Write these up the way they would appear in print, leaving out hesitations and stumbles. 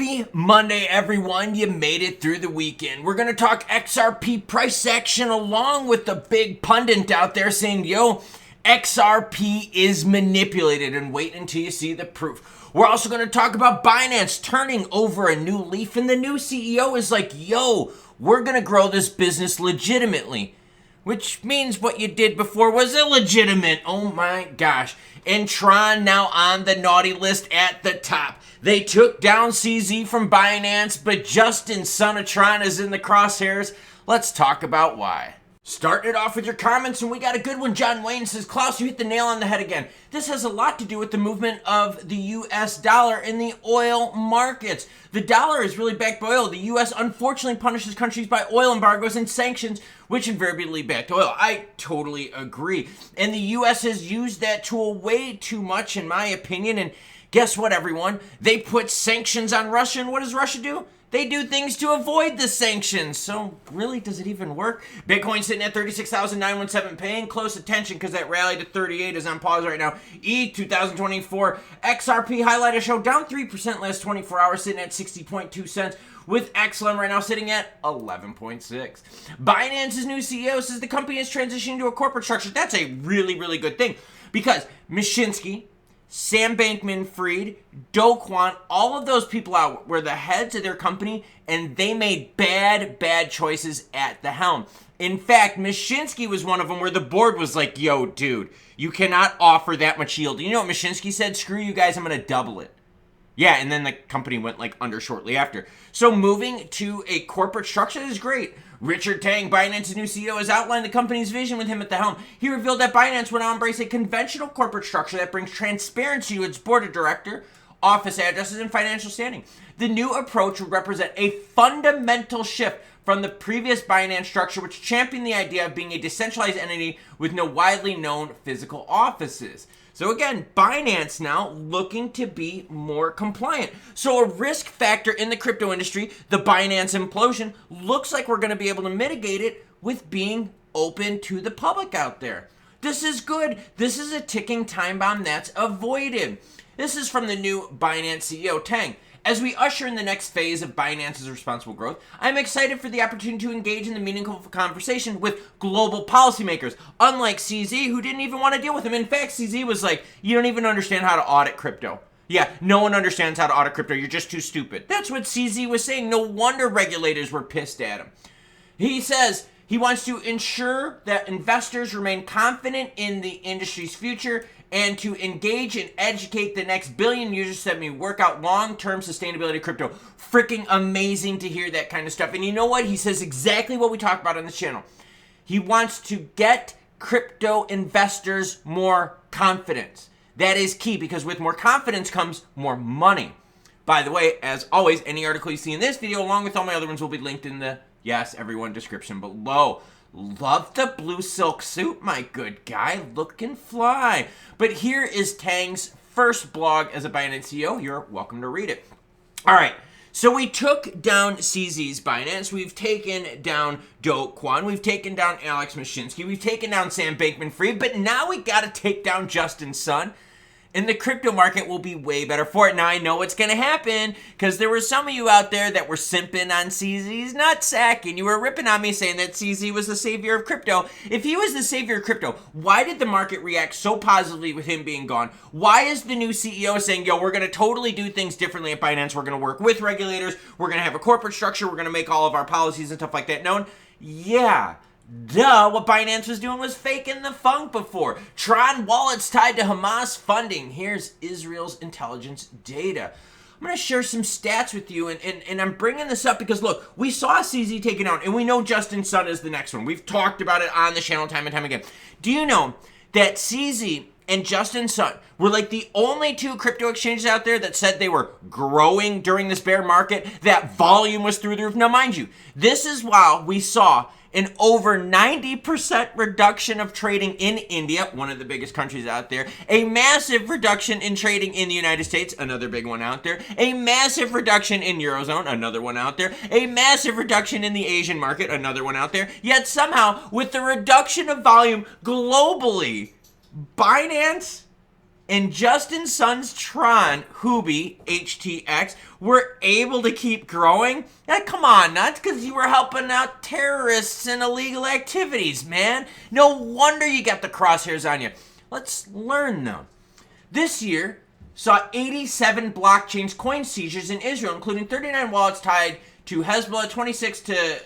Happy Monday, everyone. You made it through the weekend. We're going to talk XRP price action along with the big pundit out there saying, yo, XRP is manipulated, and wait until you see the proof. We're also going to talk about Binance turning over a new leaf, and the new CEO is like, yo, we're going to grow this business legitimately. Which means what you did before was illegitimate. Oh my gosh. And Tron now on the naughty list at the top. They took down CZ from Binance, but Justin, son of Tron, is in the crosshairs. Let's talk about why. Starting it off with your comments, and we got a good one. John Wayne says, Klaus, you hit the nail on the head again. This has a lot to do with the movement of the U.S. dollar in the oil markets. The dollar is really backed by oil. The U.S. unfortunately punishes countries by oil embargoes and sanctions, which invariably backed oil. I totally agree. And the U.S. has used that tool way too much, in my opinion. And guess what, everyone? They put sanctions on Russia, and what does Russia do? They do things to avoid the sanctions. So really, does it even work? Bitcoin sitting at 36,917, paying close attention because that rally to 38 is on pause right now. ETH 2024 XRP highlighter show down 3% last 24 hours, sitting at 60.2 cents. With XLM right now sitting at 11.6. Binance's new CEO says the company is transitioning to a corporate structure. That's a really, really good thing because Mashinsky, Sam Bankman-Fried, Do Kwon, all of those people out were the heads of their company, and they made bad choices at the helm. In fact, Mashinsky was one of them where the board was like, yo, dude, you cannot offer that much yield. You know what Mashinsky said? Screw you guys, I'm going to double it. Yeah, and then the company went like under shortly after. So moving to a corporate structure is great. Richard Tang, Binance's new CEO, has outlined the company's vision with him at the helm. He revealed that Binance will now embrace a conventional corporate structure that brings transparency to its board of director, office addresses, and financial standing. The new approach would represent a fundamental shift from the previous Binance structure, which championed the idea of being a decentralized entity with no widely known physical offices. So again, Binance now looking to be more compliant. So a risk factor in the crypto industry, the Binance implosion, looks like we're going to be able to mitigate it with being open to the public out there. This is good. This is a ticking time bomb that's avoided. This is from the new Binance CEO, Tang. As we usher in the next phase of Binance's responsible growth, I'm excited for the opportunity to engage in the meaningful conversation with global policymakers, unlike CZ, who didn't even want to deal with him. In fact, CZ was like, you don't even understand how to audit crypto. Yeah, no one understands how to audit crypto. You're just too stupid. That's what CZ was saying. No wonder regulators were pissed at him. He says he wants to ensure that investors remain confident in the industry's future and to engage and educate the next billion users so that we work out long-term sustainability of crypto. Freaking amazing to hear that kind of stuff. And you know what? He says exactly what we talk about on this channel. He wants to get crypto investors more confidence. That is key because with more confidence comes more money. By the way, as always, any article you see in this video along with all my other ones will be linked in the, yes, everyone, description below. Love the blue silk suit, my good guy. Looking fly. But here is Tang's first blog as a Binance CEO. You're welcome to read it. All right. So we took down CZ's Binance. We've taken down Do Kwon. We've taken down Alex Mashinsky. We've taken down Sam Bankman-Fried. But now we got to take down Justin Sun. And the crypto market will be way better for it. Now, I know what's going to happen because there were some of you out there that were simping on CZ's nutsack, and you were ripping on me saying that CZ was the savior of crypto. If he was the savior of crypto, why did the market react so positively with him being gone? Why is the new CEO saying, yo, we're going to totally do things differently at Binance. We're going to work with regulators. We're going to have a corporate structure. We're going to make all of our policies and stuff like that known. Yeah. Duh, what Binance was doing was faking the funk before. Tron wallets tied to Hamas funding. Here's Israel's intelligence data. I'm going to share some stats with you, and I'm bringing this up because, look, we saw CZ taken out, and we know Justin Sun is the next one. We've talked about it on the channel time and time again. Do you know that CZ and Justin Sun were like the only two crypto exchanges out there that said they were growing during this bear market, that volume was through the roof? Now, mind you, this is while we saw an over 90% reduction of trading in India, one of the biggest countries out there, a massive reduction in trading in the United States, another big one out there, a massive reduction in Eurozone, another one out there, a massive reduction in the Asian market, another one out there, yet somehow, with the reduction of volume globally, Binance And Justin Sun's Tron, Hubi, HTX, were able to keep growing. Now, come on, that's because you were helping out terrorists and illegal activities, man. No wonder you got the crosshairs on you. Let's learn, though. This year saw 87 blockchain coin seizures in Israel, including 39 wallets tied to Hezbollah, 26 to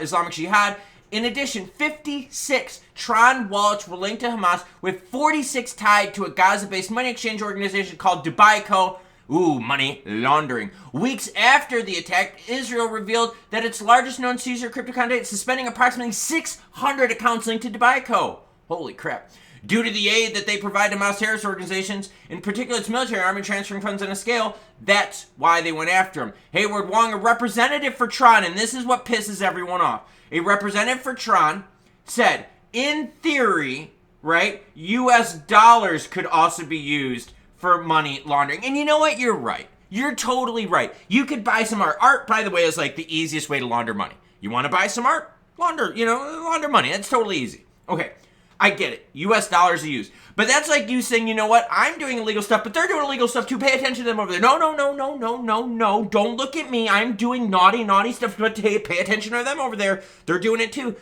Islamic Jihad. In addition, 56 Tron wallets were linked to Hamas, with 46 tied to a Gaza-based money exchange organization called Dubai Co. Ooh, money laundering. Weeks after the attack, Israel revealed that its largest known seizure cryptocurrency is suspending approximately 600 accounts linked to Dubai Co. Holy crap. Due to the aid that they provide to Hamas terrorist organizations, in particular its military arm, and transferring funds on a scale, that's why they went after him. Hayward Wong, a representative for Tron, and this is what pisses everyone off. A representative for Tron said, in theory, right, US dollars could also be used for money laundering. And you know what? You're right. You're totally right. You could buy some art. Art, by the way, is like the easiest way to launder money. You want to buy some art? Launder money. That's totally easy. Okay, I get it. US dollars are used. But that's like you saying, you know what? I'm doing illegal stuff, but they're doing illegal stuff too. Pay attention to them over there. No. Don't look at me. I'm doing naughty stuff, but pay attention to them over there. They're doing it too.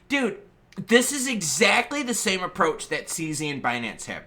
Dude, this is exactly the same approach that CZ and Binance have.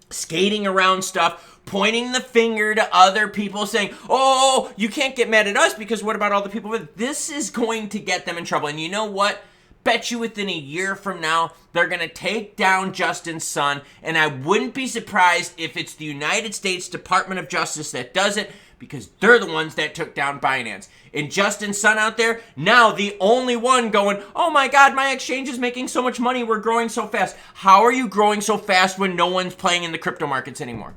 Skating around stuff, pointing the finger to other people, saying, oh, you can't get mad at us because what about all the people with this is going to get them in trouble. And you know what? Bet you within a year from now, they're going to take down Justin Sun, and I wouldn't be surprised if it's the United States Department of Justice that does it, because they're the ones that took down Binance. And Justin Sun out there, now the only one going, oh my God, my exchange is making so much money, we're growing so fast. How are you growing so fast when no one's playing in the crypto markets anymore?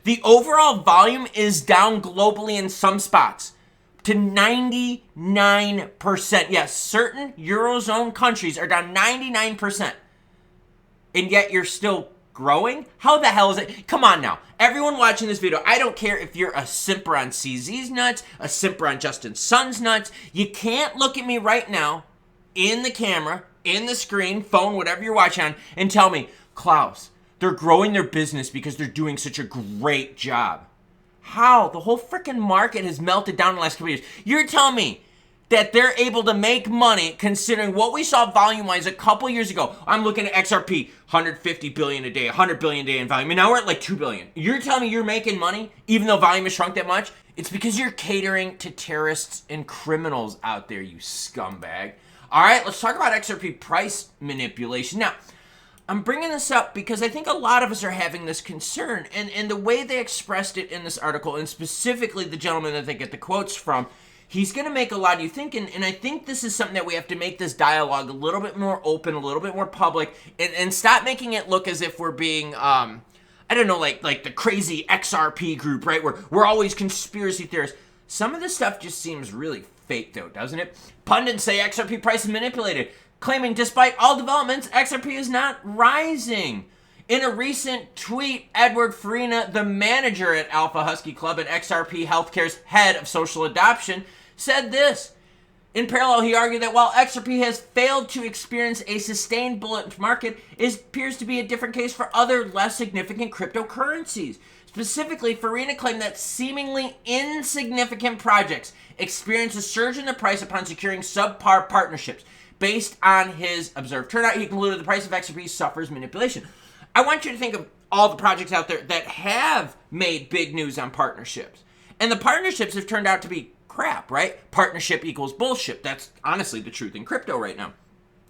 The overall volume is down globally in some spots to 99%. Yes, certain Eurozone countries are down 99%. And yet you're still growing? How the hell is it? Come on now. Everyone watching this video, I don't care if you're a simper on CZ's nuts, a simper on Justin Sun's nuts. You can't look at me right now in the camera, in the screen, phone, whatever you're watching on, and tell me, Klaus, they're growing their business because they're doing such a great job. How? The whole freaking market has melted down in the last couple years. You're telling me that they're able to make money considering what we saw volume-wise a couple years ago. I'm looking at XRP, 150 billion a day, 100 billion a day in volume, and now we're at like 2 billion. You're telling me you're making money even though volume has shrunk that much? It's because you're catering to terrorists and criminals out there, you scumbag. All right, let's talk about XRP price manipulation. Now, I'm bringing this up because I think a lot of us are having this concern, and the way they expressed it in this article, and specifically the gentleman that they get the quotes from, he's going to make a lot of you think, and I think this is something that we have to make this dialogue a little bit more open, a little bit more public, and stop making it look as if we're being, I don't know, like the crazy XRP group, right, where we're always conspiracy theorists. Some of this stuff just seems really fake, though, doesn't it? Pundits say XRP price is manipulated, claiming despite all developments, XRP is not rising. In a recent tweet, Edward Farina, the manager at Alpha Husky Club and XRP Healthcare's head of social adoption, said this. In parallel, he argued that while XRP has failed to experience a sustained bullish market, it appears to be a different case for other less significant cryptocurrencies. Specifically, Farina claimed that seemingly insignificant projects experience a surge in the price upon securing subpar partnerships. Based on his observed turnout, he concluded the price of XRP suffers manipulation. I want you to think of all the projects out there that have made big news on partnerships. And the partnerships have turned out to be crap, right? Partnership equals bullshit. That's honestly the truth in crypto right now.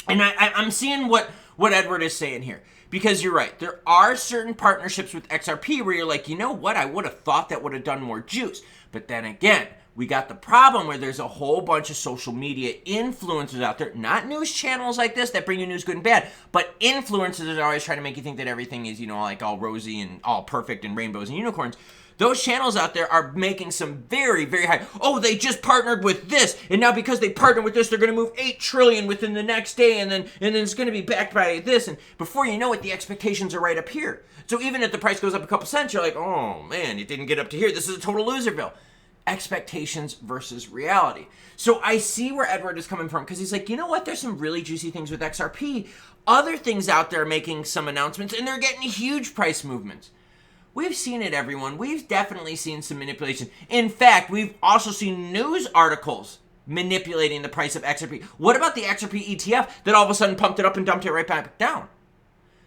And I'm seeing what Edward is saying here. Because you're right. There are certain partnerships with XRP where you're like, you know what? I would have thought that would have done more juice. But then again, we got the problem where there's a whole bunch of social media influencers out there, not news channels like this that bring you news good and bad, but influencers that are always trying to make you think that everything is, like all rosy and all perfect and rainbows and unicorns. Those channels out there are making some very, very high, oh, they just partnered with this, and now because they partnered with this, they're going to move 8 trillion within the next day, and then it's going to be backed by this, and before you know it, the expectations are right up here. So even if the price goes up a couple cents, you're like, oh man, it didn't get up to here. This is a total loserville. Expectations versus reality. So I see where Edward is coming from because he's like, you know what? There's some really juicy things with XRP. Other things out there are making some announcements and they're getting huge price movements. We've seen it, everyone. We've definitely seen some manipulation. In fact, we've also seen news articles manipulating the price of XRP. What about the XRP ETF that all of a sudden pumped it up and dumped it right back down?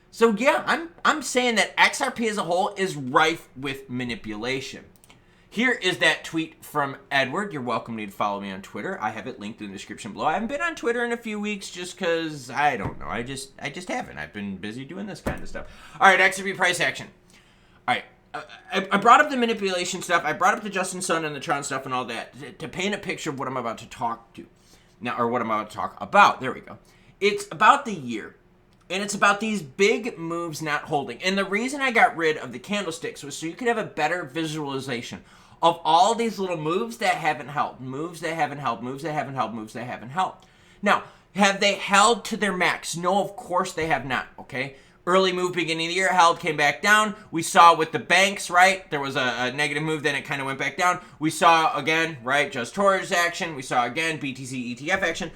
So yeah, I'm saying that XRP as a whole is rife with manipulation. Here is that tweet from Edward. You're welcome to follow me on Twitter. I have it linked in the description below. I haven't been on Twitter in a few weeks just because, I don't know. I just haven't. I've been busy doing this kind of stuff. All right, XRP price action. All right, I brought up the manipulation stuff. I brought up the Justin Sun and the Tron stuff and all that to paint a picture of what I'm about to talk to now, or what I'm about to talk about. There we go. It's about the year, and it's about these big moves not holding. And the reason I got rid of the candlesticks was so you could have a better visualization of all these little moves that haven't held, moves that haven't held, moves that haven't held, moves that haven't held. Now, have they held to their max? No, of course they have not, okay? Early move, beginning of the year, held, came back down. We saw with the banks, right? There was a negative move, then it kind of went back down. We saw, again, right, just Torres action. We saw, again, BTC ETF action.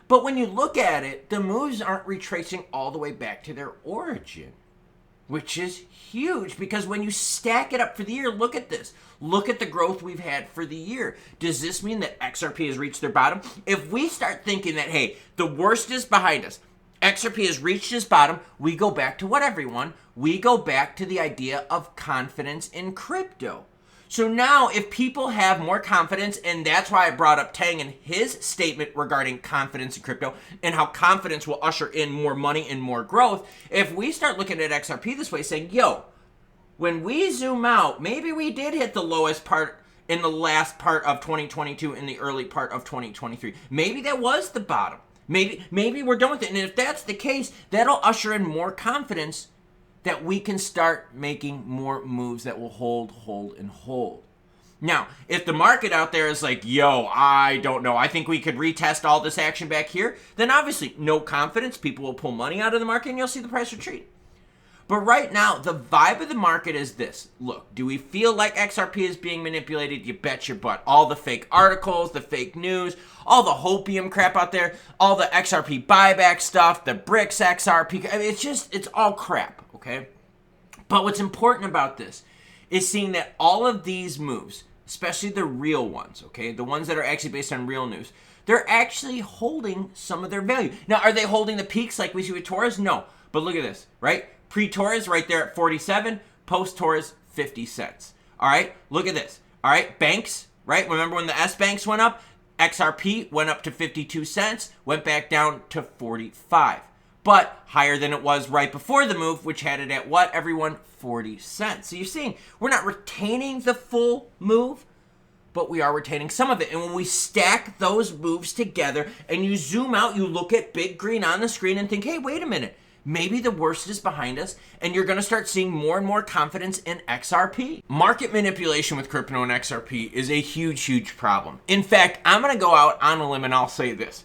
But when you look at it, the moves aren't retracing all the way back to their origin, which is huge because when you stack it up for the year, look at this. Look at the growth we've had for the year. Does this mean that XRP has reached their bottom? If we start thinking that, hey, the worst is behind us, XRP has reached its bottom, we go back to what, everyone? We go back to the idea of confidence in crypto. So now if people have more confidence, and that's why I brought up Tang and his statement regarding confidence in crypto and how confidence will usher in more money and more growth, if we start looking at XRP this way saying, yo, when we zoom out, maybe we did hit the lowest part in the last part of 2022 and the early part of 2023. Maybe that was the bottom. Maybe we're done with it. And if that's the case, that'll usher in more confidence that we can start making more moves that will hold, and hold. Now, if the market out there is like, yo, I don't know, I think we could retest all this action back here, then obviously no confidence. People will pull money out of the market and you'll see the price retreat. But right now, the vibe of the market is this. Look, do we feel like XRP is being manipulated? You bet your butt. All the fake articles, the fake news, all the hopium crap out there, all the XRP buyback stuff, the BRICS XRP. I mean, it's all crap, okay? But what's important about this is seeing that all of these moves, especially the real ones, okay, the ones that are actually based on real news, they're actually holding some of their value. Now, are they holding the peaks like we see with Torres? No. But look at this, right? Pre-Torres right there at 47, post-Torres 50 cents. All right, look at this. All right, banks, right? Remember when the S banks went up? XRP went up to 52 cents, went back down to 45. But higher than it was right before the move, which had it at what, everyone? 40 cents. So you're seeing we're not retaining the full move, but we are retaining some of it. And when we stack those moves together and you zoom out, you look at big green on the screen and think, hey, wait a minute. Maybe the worst is behind us, and you're going to start seeing more and more confidence in XRP. Market manipulation with crypto and XRP is a huge, huge problem. In fact, I'm going to go out on a limb and I'll say this.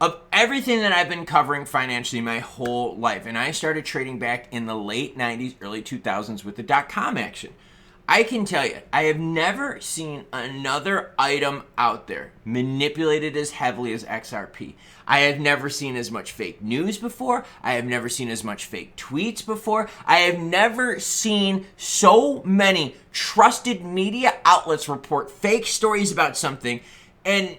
Of everything that I've been covering financially my whole life, and I started trading back in the late 90s, early 2000s with the .com action, I can tell you, I have never seen another item out there manipulated as heavily as XRP. I have never seen as much fake news before. I have never seen as much fake tweets before. I have never seen so many trusted media outlets report fake stories about something, and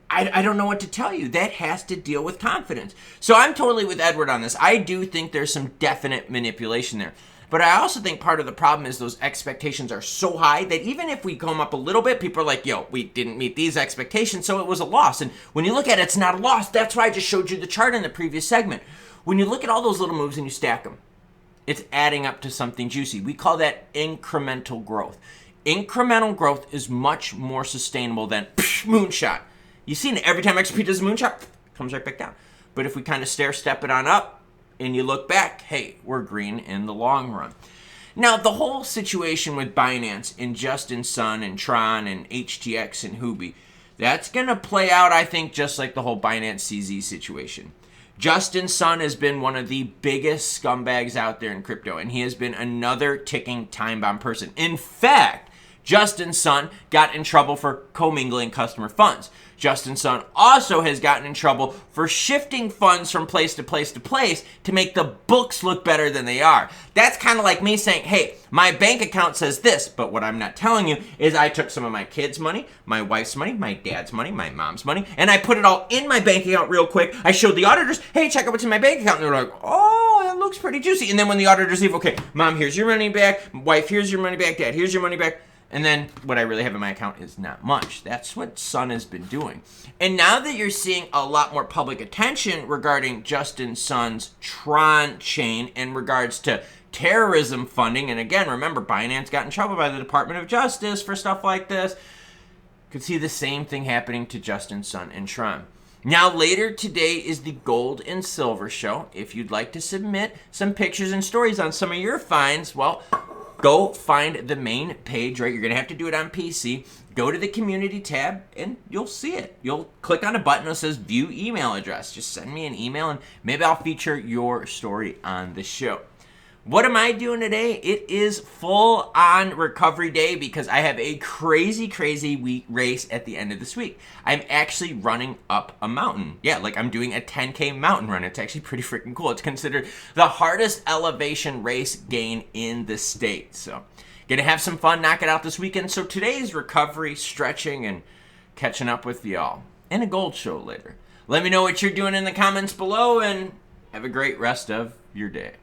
I don't know what to tell you. That has to deal with confidence. So I'm totally with Edward on this. I do think there's some definite manipulation there. But I also think part of the problem is those expectations are so high that even if we come up a little bit, people are like, yo, we didn't meet these expectations, so it was a loss. And when you look at it, it's not a loss. That's why I just showed you the chart in the previous segment. When you look at all those little moves and you stack them, it's adding up to something juicy. We call that incremental growth. Incremental growth is much more sustainable than moonshot. You've seen it. Every time XRP does a moonshot, it comes right back down. But if we kind of stair-step it on up, and you look back, hey, we're green in the long run. Now, the whole situation with Binance and Justin Sun and Tron and HTX and Huobi, that's going to play out, I think, just like the whole Binance CZ situation. Justin Sun has been one of the biggest scumbags out there in crypto, and he has been another ticking time bomb person. In fact, Justin Sun got in trouble for commingling customer funds. Justin Sun also has gotten in trouble for shifting funds from place to place to place to make the books look better than they are. That's kind of like me saying, hey, my bank account says this, but what I'm not telling you is I took some of my kids' money, my wife's money, my dad's money, my mom's money, and I put it all in my bank account real quick. I showed the auditors, hey, check out what's in my bank account. And they're like, oh, that looks pretty juicy. And then when the auditors leave, okay, mom, here's your money back. Wife, here's your money back. Dad, here's your money back. And then what I really have in my account is not much. That's what Sun has been doing. And now that you're seeing a lot more public attention regarding Justin Sun's Tron chain in regards to terrorism funding, and again, remember, Binance got in trouble by the Department of Justice for stuff like this, could see the same thing happening to Justin Sun and Tron. Now, later today is the Gold and Silver Show. If you'd like to submit some pictures and stories on some of your finds, well, go find the main page, right? You're going to have to do it on PC. Go to the community tab and you'll see it. You'll click on a button that says view email address. Just send me an email and maybe I'll feature your story on the show. What am I doing today? It is full on recovery day because I have a crazy week race at the end of this week. I'm actually running up a mountain. Yeah, like I'm doing a 10K mountain run. It's actually pretty freaking cool. It's considered the hardest elevation race gain in the state. So gonna have some fun, knock it out this weekend. So today's recovery, stretching, and catching up with y'all. And a gold show later. Let me know what you're doing in the comments below and have a great rest of your day.